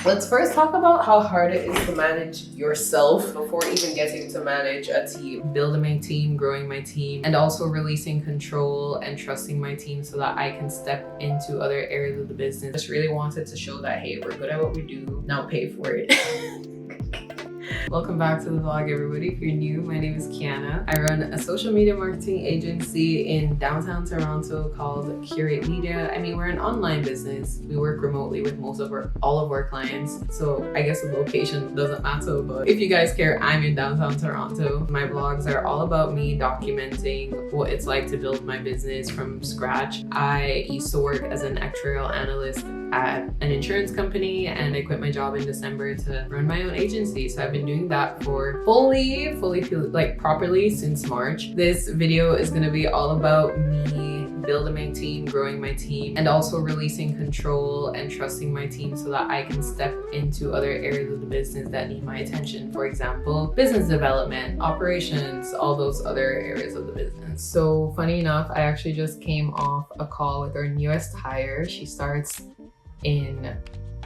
Let's first talk about how hard it is to manage yourself before even getting to manage a team. Building my team, growing my team, and also releasing control and trusting my team so that I can step into other areas of the business. Just really wanted to show that, hey, we're good at what we do, now pay for it. Welcome back to the vlog, everybody. If you're new, my name is Kiana. I run a social media marketing agency in downtown Toronto called Kurate Media. I mean, we're an online business. We work remotely with all of our clients. So I guess the location doesn't matter, but if you guys care, I'm in downtown Toronto. My vlogs are all about me documenting what it's like to build my business from scratch. I used to work as an actuarial analyst at an insurance company, and I quit my job in December to run my own agency. So I've been doing that for properly since March. This video is going to be all about me building my team, growing my team, and also releasing control and trusting my team so that I can step into other areas of the business that need my attention. For example, business development, operations, all those other areas of the business. So funny enough, I actually just came off a call with our newest hire. She starts in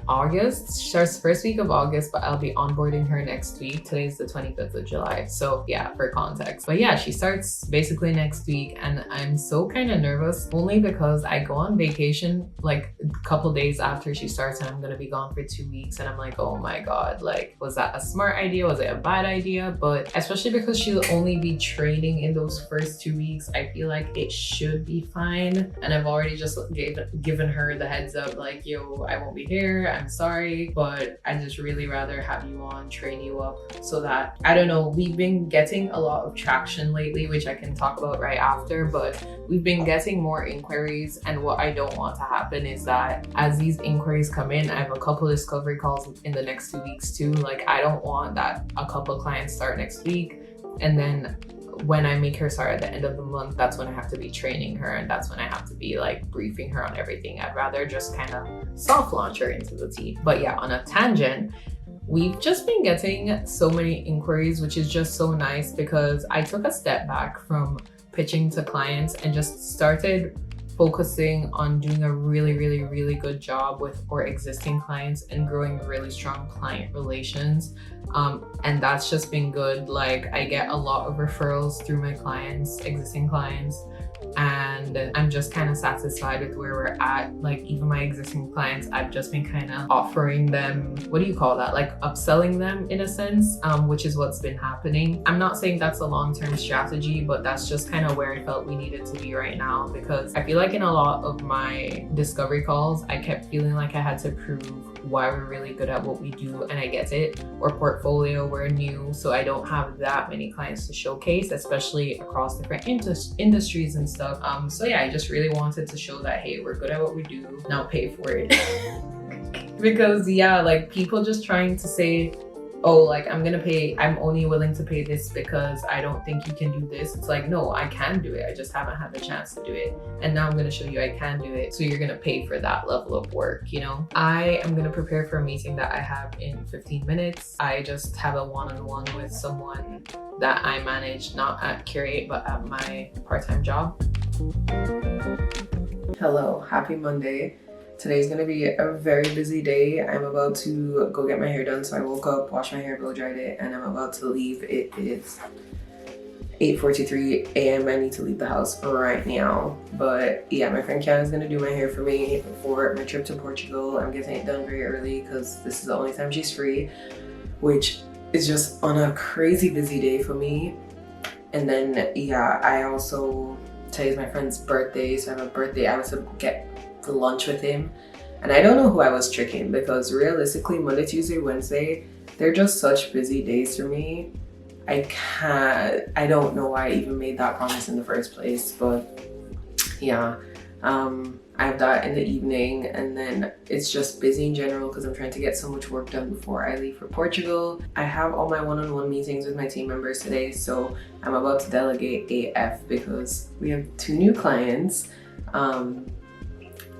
August. She starts the first week of August, but I'll be onboarding her next week. Today's the 25th of July. So yeah, for context. But yeah, she starts basically next week, and I'm so kind of nervous only because I go on vacation like a couple days after she starts, and I'm gonna be gone for 2 weeks, and I'm like, oh my God, like, was that a smart idea? Was it a bad idea? But especially because she'll only be training in those first 2 weeks, I feel like it should be fine. And I've already just given her the heads up, like, yo, I won't be here. I'm sorry, but I just really rather have you on, train you up so that, I don't know, we've been getting a lot of traction lately, which I can talk about right after, but we've been getting more inquiries. And what I don't want to happen is that as these inquiries come in, I have a couple discovery calls in the next 2 weeks too. Like, I don't want that a couple clients start next week, and then when I make her start at the end of the month, that's when I have to be training her, and that's when I have to be like briefing her on everything. I'd rather just kind of soft launch her into the team. But yeah, on a tangent, we've just been getting so many inquiries, which is just so nice because I took a step back from pitching to clients and just started focusing on doing a really good job with our existing clients and growing really strong client relations. And that's just been good. Like, I get a lot of referrals through my clients, existing clients, and I'm just kind of satisfied with where we're at. Like, even my existing clients, I've just been kind of offering them, what do you call that? Like upselling them in a sense, which is what's been happening. I'm not saying that's a long-term strategy, but that's just kind of where I felt we needed to be right now, because I feel like in a lot of my discovery calls, I kept feeling like I had to prove why we're really good at what we do, and I get it. Our portfolio, we're new, so I don't have that many clients to showcase, especially across different industries and stuff. So yeah, I just really wanted to show that, hey, we're good at what we do, now pay for it. Because yeah, like, people just trying to say, oh, like, I'm only willing to pay this because I don't think you can do this. It's like, no, I can do it. I just haven't had the chance to do it. And now I'm going to show you I can do it. So you're going to pay for that level of work, you know? I am going to prepare for a meeting that I have in 15 minutes. I just have a one-on-one with someone that I manage, not at Kurate, but at my part-time job. Hello, happy Monday. Today's gonna be a very busy day. I'm about to go get my hair done. So I woke up, washed my hair, blow dried it, and I'm about to leave. It is 8:43 a.m. I need to leave the house right now. But yeah, my friend Kiana is gonna do my hair for me for my trip to Portugal. I'm getting it done very early because this is the only time she's free, which is just on a crazy busy day for me. And then yeah, today's my friend's birthday, so I have a birthday. I was to get the lunch with him, and I don't know who I was tricking, because realistically Monday, Tuesday, Wednesday, they're just such busy days for me. I don't know why I even made that promise in the first place. But yeah, I have that in the evening, and then it's just busy in general because I'm trying to get so much work done before I leave for Portugal. I have all my one-on-one meetings with my team members today, so I'm about to delegate AF because we have 2 new clients.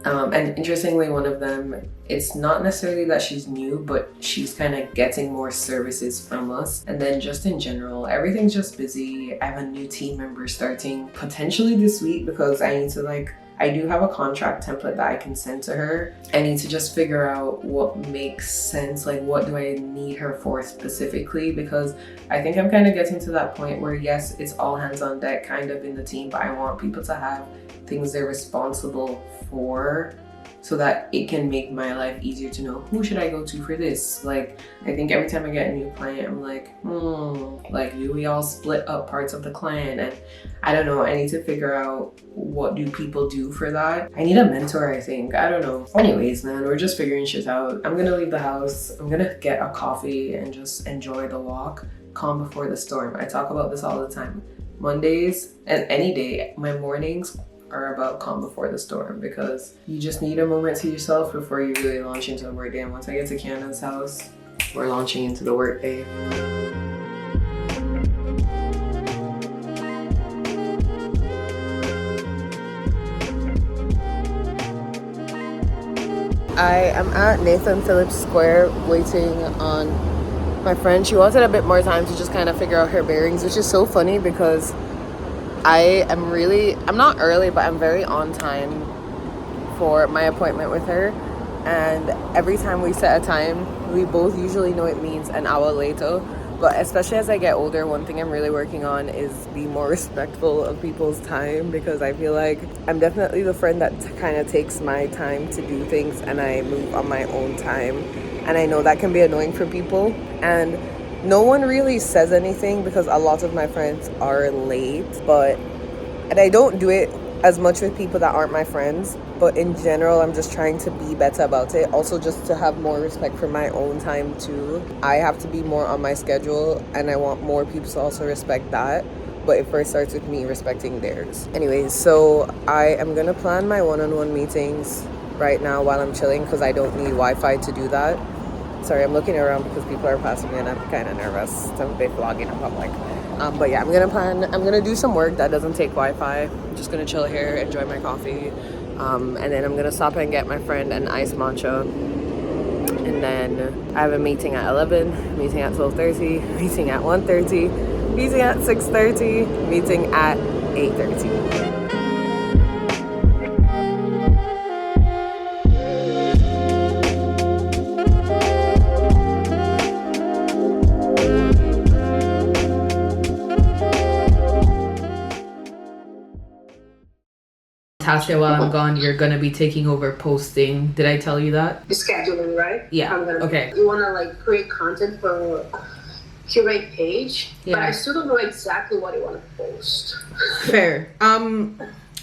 And interestingly, one of them, it's not necessarily that she's new, but she's kind of getting more services from us. And then just in general, everything's just busy. I have a new team member starting potentially this week because I need to like I do have a contract template that I can send to her. I need to just figure out what makes sense, like what do I need her for specifically, because I think I'm kind of getting to that point where yes, it's all hands on deck kind of in the team, but I want people to have things they're responsible for so that it can make my life easier to know who should I go to for this. Like, I think every time I get a new client, I'm like, like, do we all split up parts of the client? And I don't know, I need to figure out what do people do for that. I need a mentor, I think. I don't know. Anyways, man, we're just figuring shit out. I'm gonna leave the house. I'm gonna get a coffee and just enjoy the walk. Calm before the storm. I talk about this all the time. Mondays and any day, my mornings are about calm before the storm, because you just need a moment to yourself before you really launch into the workday. And once I get to Kiana's house, we're launching into the workday. I am at Nathan Phillips Square waiting on my friend. She wanted a bit more time to just kind of figure out her bearings, which is so funny because I'm not early, but I'm very on time for my appointment with her. And every time we set a time, we both usually know it means an hour later. But especially as I get older, one thing I'm really working on is be more respectful of people's time, because I feel like I'm definitely the friend that kind of takes my time to do things and I move on my own time. And I know that can be annoying for people. And no one really says anything because a lot of my friends are late, and I don't do it as much with people that aren't my friends, but in general, I'm just trying to be better about it. Also, just to have more respect for my own time too. I have to be more on my schedule, and I want more people to also respect that. But it first starts with me respecting theirs. Anyways, so I am gonna plan my one-on-one meetings right now while I'm chilling, because I don't need Wi-Fi to do that. Sorry, I'm looking around because people are passing me and I'm kind of nervous to be vlogging in public. But yeah, I'm gonna do some work that doesn't take Wi-Fi. I'm just gonna chill here, enjoy my coffee. And then I'm gonna stop and get my friend an iced matcha. And then I have a meeting at 11, meeting at 12:30, meeting at 1:30, meeting at 6:30, meeting at 8:30. Tasha, while I'm gone, you're gonna be taking over posting. Did I tell you that? The scheduling, right? Yeah. Okay. You wanna like create content for curate page, yeah. But I still don't know exactly what you wanna post. Fair.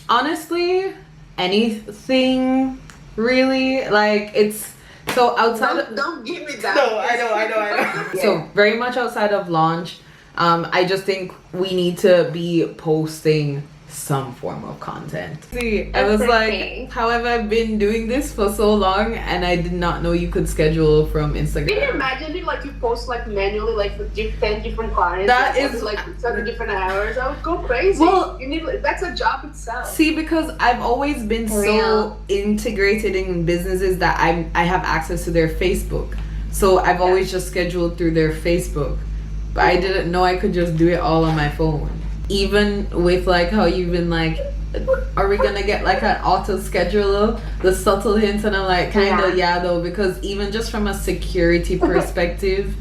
Honestly, anything really. Like, it's so outside. Don't give me that. No, I know. Yeah. So very much outside of launch. I just think we need to be posting some form of content. See, I was like, how have I been doing this for so long and I did not know you could schedule from Instagram. Can you imagine it, like you post like manually, like for 10 different clients? That is like 7 different hours. I would go crazy. Well, you need, that's a job itself. See, because I've always been so integrated in businesses that I have access to their Facebook. So I've always just scheduled through their Facebook. But I didn't know I could just do it all on my phone. Even with like how you've been like, are we gonna get like an auto scheduler? The subtle hints, and I'm like, kinda yeah though, because even just from a security perspective,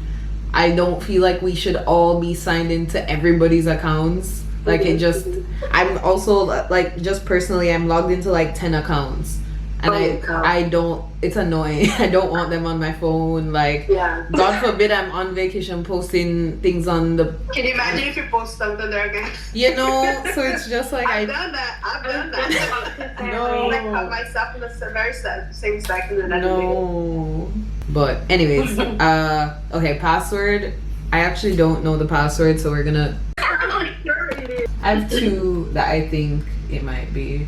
I don't feel like we should all be signed into everybody's accounts. Like it just, I'm also like, just personally, I'm logged into like 10 accounts. And I don't, it's annoying. I don't want them on my phone. Like, God forbid I'm on vacation posting things on the... Can you imagine if you post something there again? You know, so it's just like... I've done that. No. Like, have myself in the very same second and no. But anyways, okay, password. I actually don't know the password, so we're gonna... I have 2 that I think it might be.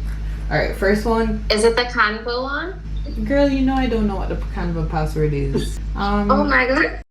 Alright, first one. Is it the Canva one? Girl, you know I don't know what the Canva password is. Oh my god.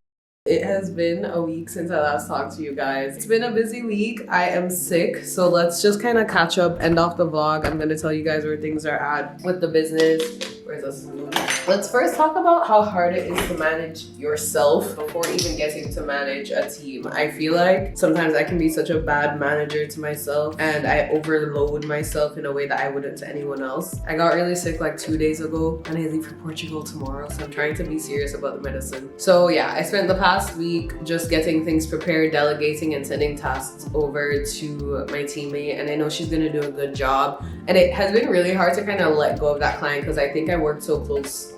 It has been a week since I last talked to you guys. It's been a busy week. I am sick, so let's just kind of catch up, end off the vlog. I'm going to tell you guys where things are at with the business. Where's the spoon? Let's first talk about how hard it is to manage yourself before even getting to manage a team. I feel like sometimes I can be such a bad manager to myself and I overload myself in a way that I wouldn't to anyone else. I got really sick like 2 days ago and I leave for Portugal tomorrow, so I'm trying to be serious about the medicine. So yeah, I spent the past week just getting things prepared, delegating and sending tasks over to my teammate, and I know she's gonna do a good job. And it has been really hard to kind of let go of that client because I think I worked so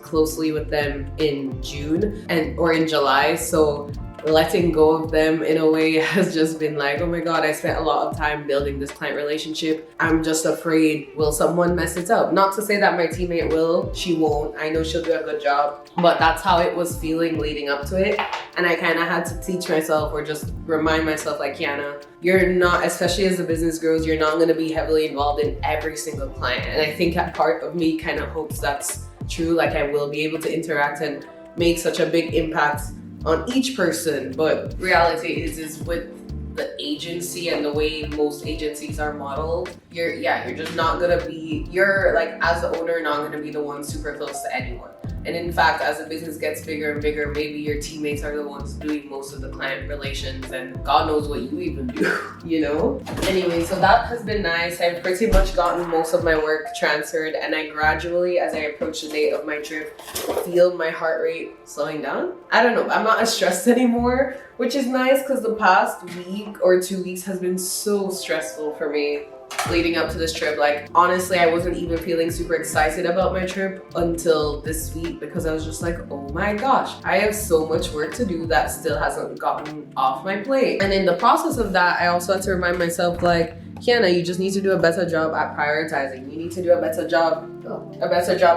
closely with them in June or in July, so letting go of them in a way has just been like, oh my god, I spent a lot of time building this client relationship. I'm just afraid, will someone mess it up? Not to say that my teammate will, she won't. I know she'll do a good job, but that's how it was feeling leading up to it. And I kind of had to teach myself or just remind myself, like, Kiana, you're not, especially as the business grows, you're not going to be heavily involved in every single client. And I think that part of me kind of hopes that's true. Like, I will be able to interact and make such a big impact on each person, but reality is with the agency and the way most agencies are modeled, you're just not gonna be, you're like, as the owner, not gonna be the one super close to anyone. And in fact, as the business gets bigger and bigger, maybe your teammates are the ones doing most of the client relations, and God knows what you even do, you know? Anyway, so that has been nice. I've pretty much gotten most of my work transferred, and I gradually, as I approach the date of my trip, feel my heart rate slowing down. I don't know, I'm not as stressed anymore, which is nice because the past week or 2 weeks has been so stressful for me. Leading up to this trip, like, honestly, I wasn't even feeling super excited about my trip until this week because I was just like, oh my gosh, I have so much work to do that still hasn't gotten off my plate. And in the process of that, I also had to remind myself, like, Kiana, you just need to do a better job at prioritizing. You need to do a better job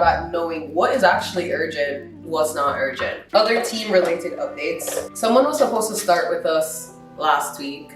at knowing what is actually urgent, what's not urgent. Other team related updates. Someone was supposed to start with us last week.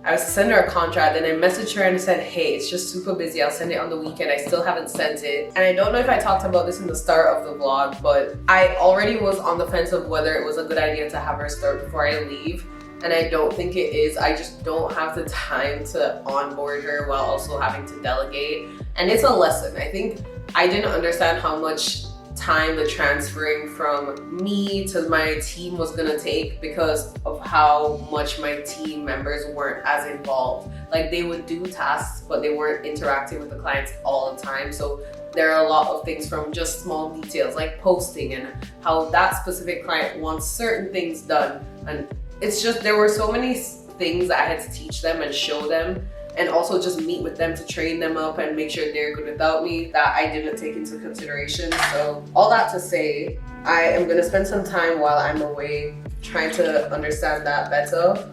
I was to send her a contract, and I messaged her and I said, hey, it's just super busy. I'll send it on the weekend. I still haven't sent it. And I don't know if I talked about this in the start of the vlog, but I already was on the fence of whether it was a good idea to have her start before I leave. And I don't think it is. I just don't have the time to onboard her while also having to delegate. And it's a lesson. I think I didn't understand how much time the transferring from me to my team was gonna take because of how much my team members weren't as involved. Like, they would do tasks, but they weren't interacting with the clients all the time. So there are a lot of things from just small details like posting and how that specific client wants certain things done. And it's just, there were so many things that I had to teach them and show them, and also just meet with them to train them up and make sure they're good without me, that I didn't take into consideration. So all that to say, I am gonna spend some time while I'm away trying to understand that better,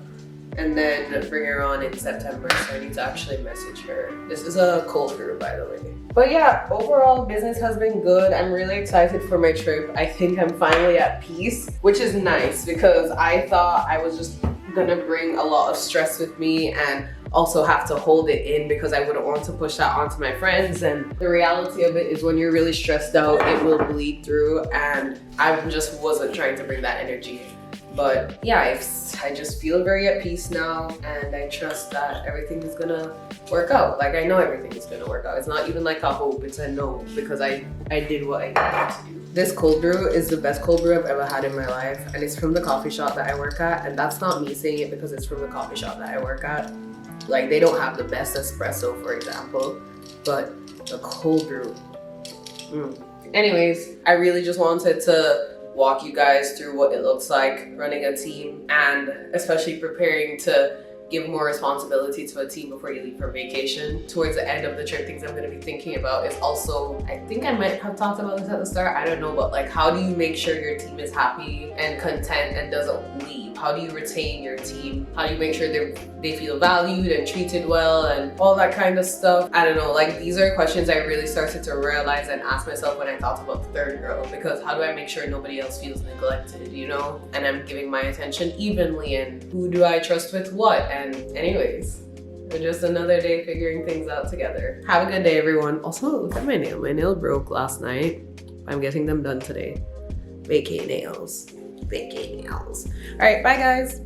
and then bring her on in September. So I need to actually message her. This is a cold brew, by the way. But yeah, overall business has been good. I'm really excited for my trip. I think I'm finally at peace, which is nice because I thought I was just gonna bring a lot of stress with me and also have to hold it in because I wouldn't want to push that onto my friends. And the reality of it is, when you're really stressed out, it will bleed through, and I just wasn't trying to bring that energy. But yeah, I just feel very at peace now, and I trust that everything is gonna work out. Like, I know everything is gonna work out. It's not even like a hope, it's a no, because I did what I needed to do. This cold brew is the best cold brew I've ever had in my life, and it's from the coffee shop that I work at. And that's not me saying it because it's from the coffee shop that I work at. Like, they don't have the best espresso, for example, but the cold brew. Anyways, I really just wanted to walk you guys through what it looks like running a team, and especially preparing to give more responsibility to a team before you leave for vacation. Towards the end of the trip, things I'm going to be thinking about is also, I think I might have talked about this at the start, I don't know, but like, how do you make sure your team is happy and content and doesn't leave? How do you retain your team? How do you make sure they feel valued and treated well and all that kind of stuff? I don't know, like, these are questions I really started to realize and ask myself when I thought about the third girl, because how do I make sure nobody else feels neglected, you know? And I'm giving my attention evenly, and who do I trust with what? And anyways, just another day figuring things out together. Have a good day, everyone. Also, look at my nail. My nail broke last night. I'm getting them done today. Vacay nails. Vacay nails. All right, bye guys.